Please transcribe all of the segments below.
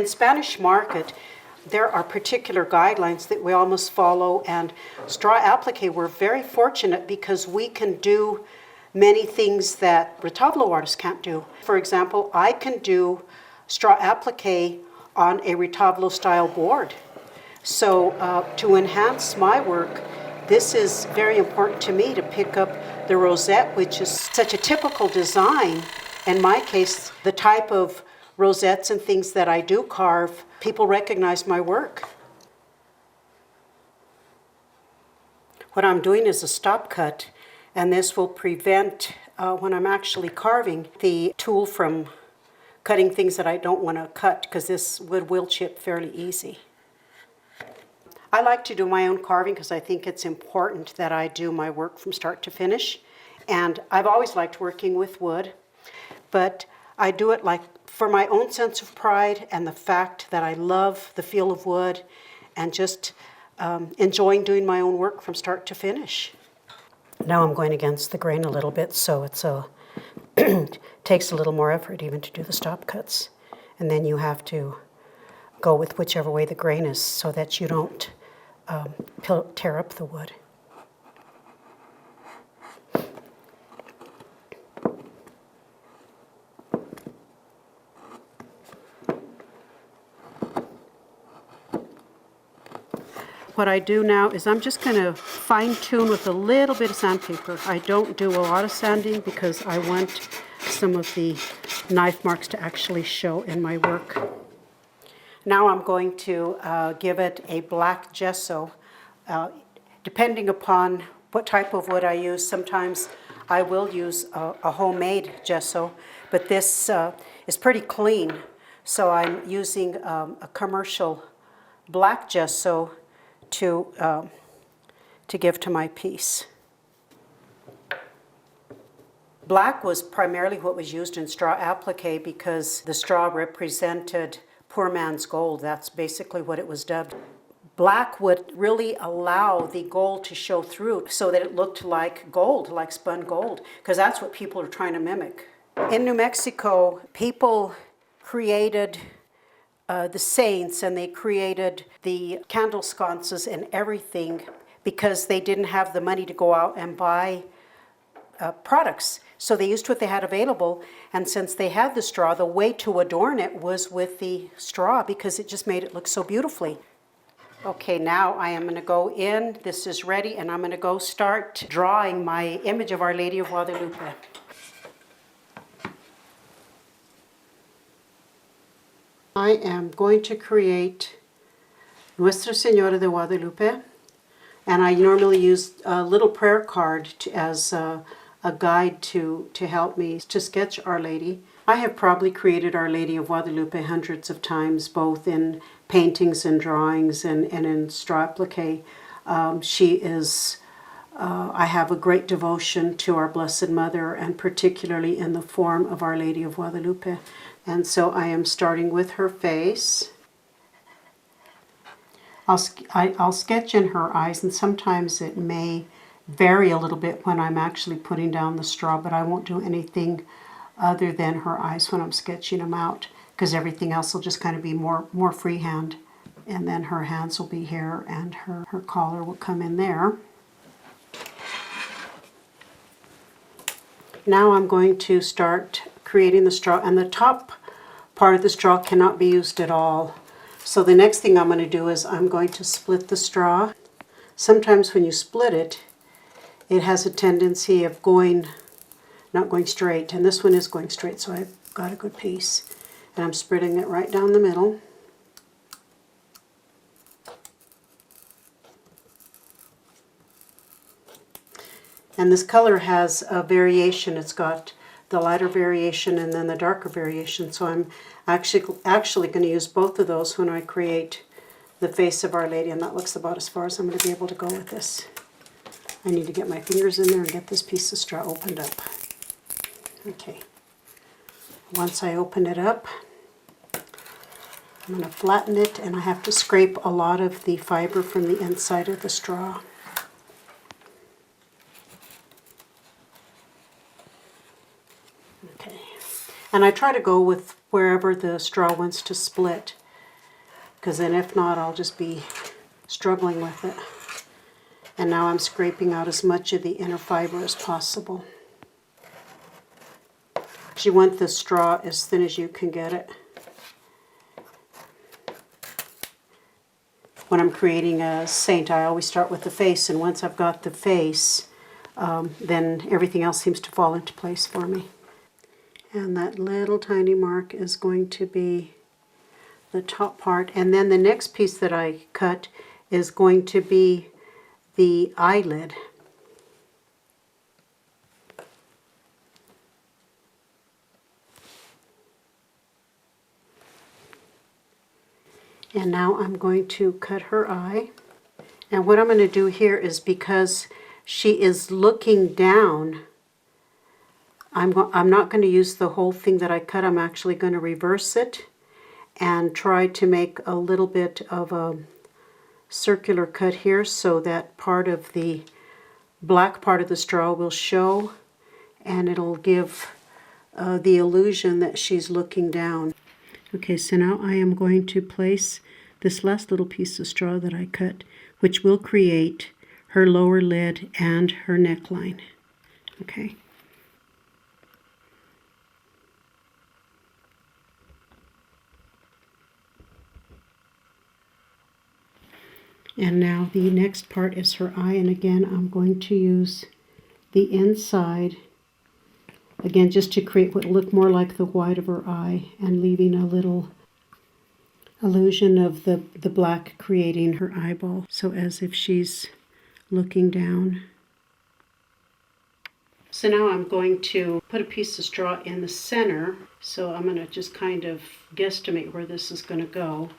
Spanish market, there are particular guidelines that we all must follow, and straw applique, we're very fortunate because we can do many things that retablo artists can't do. For example, I can do straw applique on a retablo style board. So to enhance my work, this is very important to me to pick up the rosette, which is such a typical design. In my case, the type of rosettes and things that I do carve, people recognize my work. What I'm doing is a stop cut, and this will prevent, when I'm actually carving, the tool from cutting things that I don't want to cut, because this wood will chip fairly easy. I like to do my own carving because I think it's important that I do my work from start to finish. And I've always liked working with wood, but I do it like for my own sense of pride and the fact that I love the feel of wood and just enjoying doing my own work from start to finish. Now I'm going against the grain a little bit, so it's takes a little more effort even to do the stop cuts. And then you have to go with whichever way the grain is so that you don't tear up the wood. What I do now is I'm just going to fine tune with a little bit of sandpaper. I don't do a lot of sanding because I want some of the knife marks to actually show in my work. Now I'm going to give it a black gesso. Depending upon what type of wood I use, sometimes I will use a homemade gesso, but this is pretty clean. So I'm using a commercial black gesso to give to my piece. Black was primarily what was used in straw applique because the straw represented poor man's gold. That's basically what it was dubbed. Black would really allow the gold to show through so that it looked like gold, like spun gold, because that's what people are trying to mimic. In New Mexico, people created the saints and they created the candle sconces and everything because they didn't have the money to go out and buy products. So they used what they had available, and since they had the straw, the way to adorn it was with the straw because it just made it look so beautifully. Okay, now I am going to go in, this is ready, and I'm going to go start drawing my image of Our Lady of Guadalupe. I am going to create Nuestra Señora de Guadalupe, and I normally use a little prayer card as a guide to help me to sketch Our Lady. I have probably created Our Lady of Guadalupe hundreds of times, both in paintings and drawings and in straw applique. She is, I have a great devotion to our Blessed Mother, and particularly in the form of Our Lady of Guadalupe. And so I am starting with her face. I'll sketch in her eyes, and sometimes it may vary a little bit when I'm actually putting down the straw, but I won't do anything other than her eyes when I'm sketching them out, because everything else will just kind of be more freehand. And then her hands will be here, and her collar will come in there. Now I'm going to start creating the straw, and the top part of the straw cannot be used at all. So the next thing I'm going to do is I'm going to split the straw. Sometimes when you split it, it has a tendency of not going straight, and this one is going straight, so I've got a good piece. And I'm spreading it right down the middle. And this color has a variation. It's got the lighter variation and then the darker variation. So I'm actually going to use both of those when I create the face of Our Lady, and that looks about as far as I'm going to be able to go with this. I need to get my fingers in there and get this piece of straw opened up. Okay. Once I open it up, I'm going to flatten it, and I have to scrape a lot of the fiber from the inside of the straw. Okay. And I try to go with wherever the straw wants to split. because then if not, I'll just be struggling with it. And now I'm scraping out as much of the inner fiber as possible. You want the straw as thin as you can get it. When I'm creating a saint, I always start with the face, and once I've got the face, then everything else seems to fall into place for me. And that little tiny mark is going to be the top part, and then the next piece that I cut is going to be the eyelid. And now I'm going to cut her eye. And what I'm going to do here is, because she is looking down, I'm not going to use the whole thing that I cut. I'm actually going to reverse it and try to make a little bit of a circular cut here so that part of the black part of the straw will show, and it'll give the illusion that she's looking down. Okay, so now I am going to place this last little piece of straw that I cut, which will create her lower lid and her neckline. Okay. And now the next part is her eye, and again I'm going to use the inside, again just to create what will look more like the white of her eye, and leaving a little illusion of the black creating her eyeball, so as if she's looking down. So now I'm going to put a piece of straw in the center, so I'm going to just kind of guesstimate where this is going to go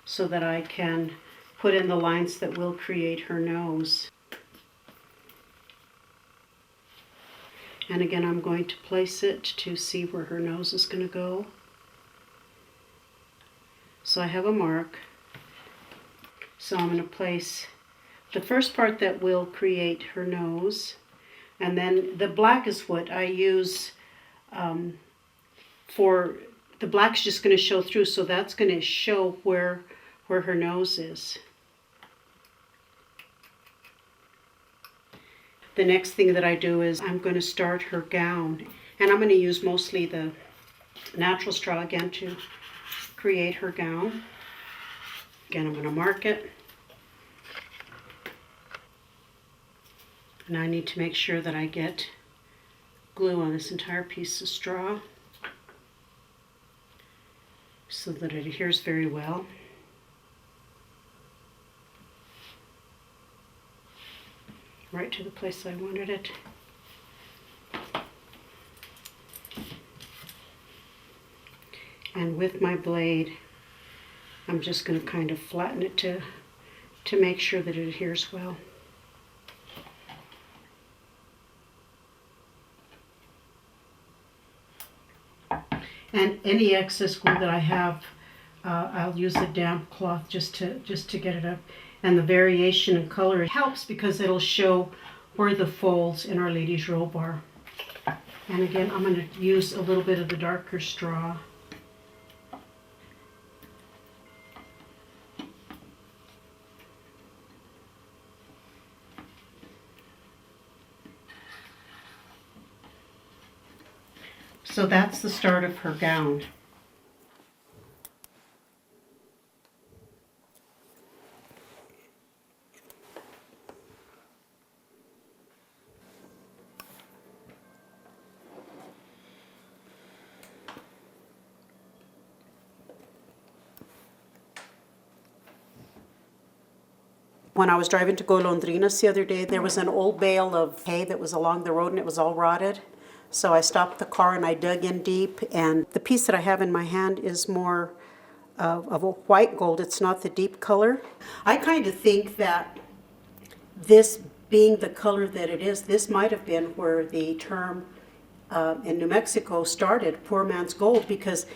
so that I can put in the lines that will create her nose. And again, I'm going to place it to see where her nose is going to go. So I have a mark. So I'm going to place the first part that will create her nose. And then the black is what I use for, the black's just going to show through, so that's going to show where her nose is. The next thing that I do is I'm going to start her gown, and I'm going to use mostly the natural straw again to create her gown. Again, I'm going to mark it. And I need to make sure that I get glue on this entire piece of straw so that it adheres very well. Right to the place I wanted it. And with my blade, I'm just going to kind of flatten it to make sure that it adheres well. And any excess glue that I have, I'll use a damp cloth just to get it up. And the variation in color helps because it'll show where the folds in Our Lady's robe are. And again, I'm going to use a little bit of the darker straw. So that's the start of her gown. When I was driving to Golondrinas the other day, there was an old bale of hay that was along the road and it was all rotted. So I stopped the car and I dug in deep, and the piece that I have in my hand is more of a white gold. It's not the deep color. I kind of think that this being the color that it is, this might have been where the term in New Mexico started, poor man's gold, because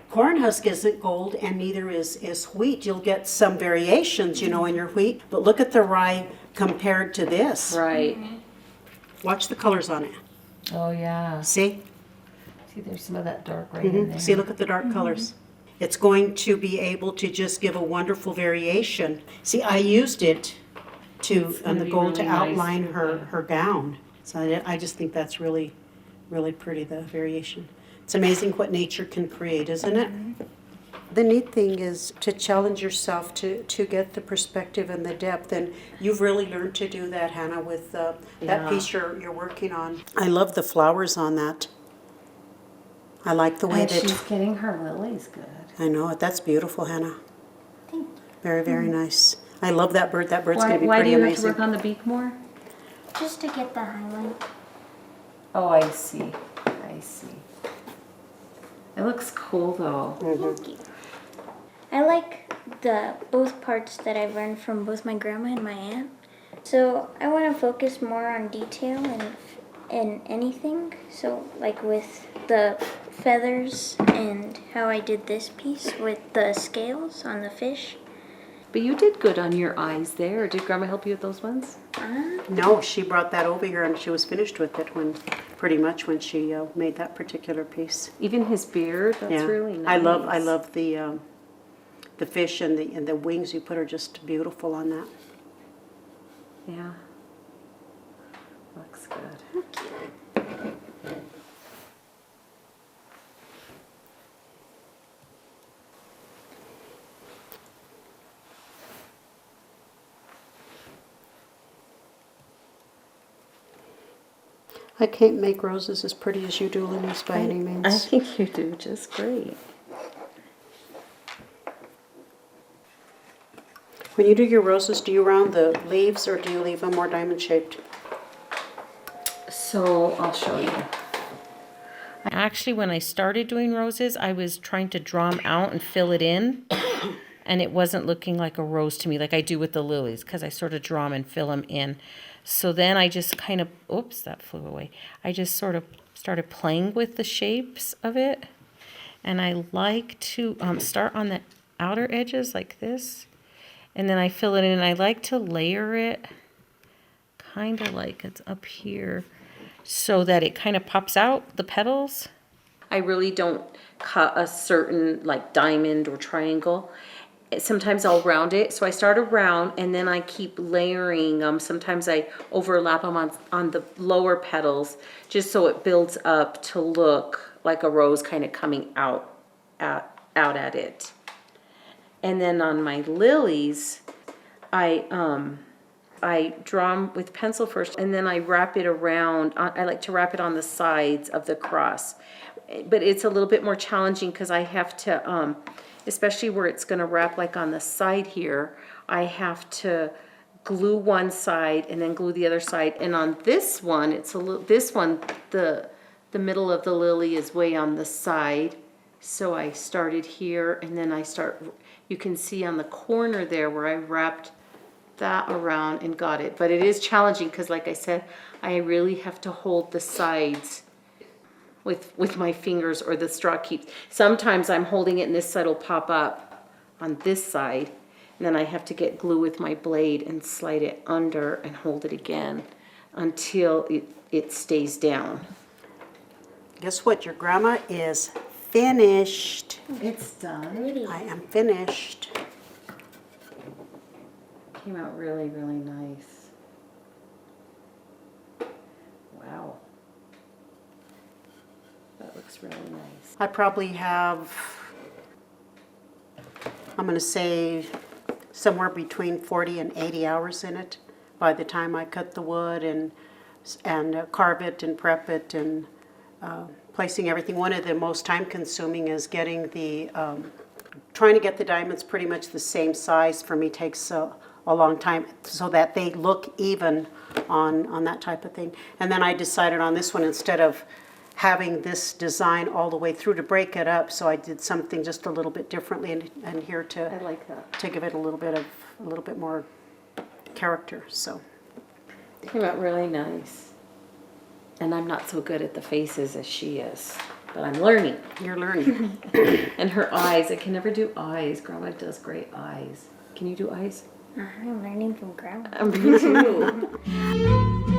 corn husk isn't gold and neither is wheat. You'll get some variations, you know, in your wheat, but look at the rye compared to this. Right. Watch the colors on it. Oh, yeah. See? See, there's some of that dark right in there. See, look at the dark colors. it's going to be able to just give a wonderful variation. See, I used it on the gold to outline her gown. So I just think that's really, really pretty, the variation. It's amazing what nature can create, isn't it? The neat thing is to challenge yourself to get the perspective and the depth, and you've really learned to do that, Hannah, with that piece you're working on. I love the flowers on that. I like the way and that she's getting her lilies good. I know it. That's beautiful, Hannah. Thank you. Very, very nice. I love that bird. That bird's going to be Why do pretty you amazing. have to work on the beak more? Just to get the highlight. Oh, I see. I see. It looks cool though. Thank you. I like the both parts that I've learned from both my grandma and my aunt. So I want to focus more on detail and anything. So like with the feathers and how I did this piece with the scales on the fish. But you did good on your eyes there. Did Grandma help you with those ones? No, she brought that over here and she was finished with it pretty much when she made that particular piece. Even his beard. That's really nice. I love the fish and the wings you put are just beautiful on that. Yeah. Looks good. I can't make roses as pretty as you do, Lenise, by any means. I think you do just great. When you do your roses, do you round the leaves or do you leave them more diamond shaped? So I'll show you. Actually, when I started doing roses, I was trying to draw them out and fill it in. And it wasn't looking like a rose to me, like I do with the lilies, because I sort of draw them and fill them in. So then I just kind of, oops, that flew away. I just sort of started playing with the shapes of it. And I like to start on the outer edges like this. And then I fill it in, and I like to layer it kind of like it's up here so that it kind of pops out, the petals. I really don't cut a certain like diamond or triangle. Sometimes I'll round it. So I start around and then I keep layering them. Sometimes I overlap them on the lower petals just so it builds up to look like a rose kind of coming out at it. And then on my lilies, I draw them with pencil first, and then I wrap it around. I like to wrap it on the sides of the cross. But it's a little bit more challenging because I have to, especially where it's going to wrap like on the side here, I have to glue one side and then glue the other side. And on this one, the middle of the lily is way on the side. So I started here, and then you can see on the corner there where I wrapped that around and got it. But it is challenging because, like I said, I really have to hold the sides with my fingers, or the straw keeps. Sometimes I'm holding it and this side will pop up on this side, and then I have to get glue with my blade and slide it under and hold it again until it stays down. Guess what? Your grandma is finished. It's done. I am finished. Came out really, really nice. Wow. That looks really nice. I probably have, I'm going to say, somewhere between 40 and 80 hours in it by the time I cut the wood and carve it and prep it and placing everything. One of the most time consuming is getting trying to get the diamonds pretty much the same size for me takes a long time so that they look even on that type of thing. And then I decided on this one, instead of having this design all the way through, to break it up, so I did something just a little bit differently and here to I like that. to give it a little bit more character. So Came out really nice. And I'm not so good at the faces as she is, but I'm learning. you're learning. And her eyes, I can never do eyes. Grandma does great eyes. Can you do eyes? I'm learning from grandma. Me too.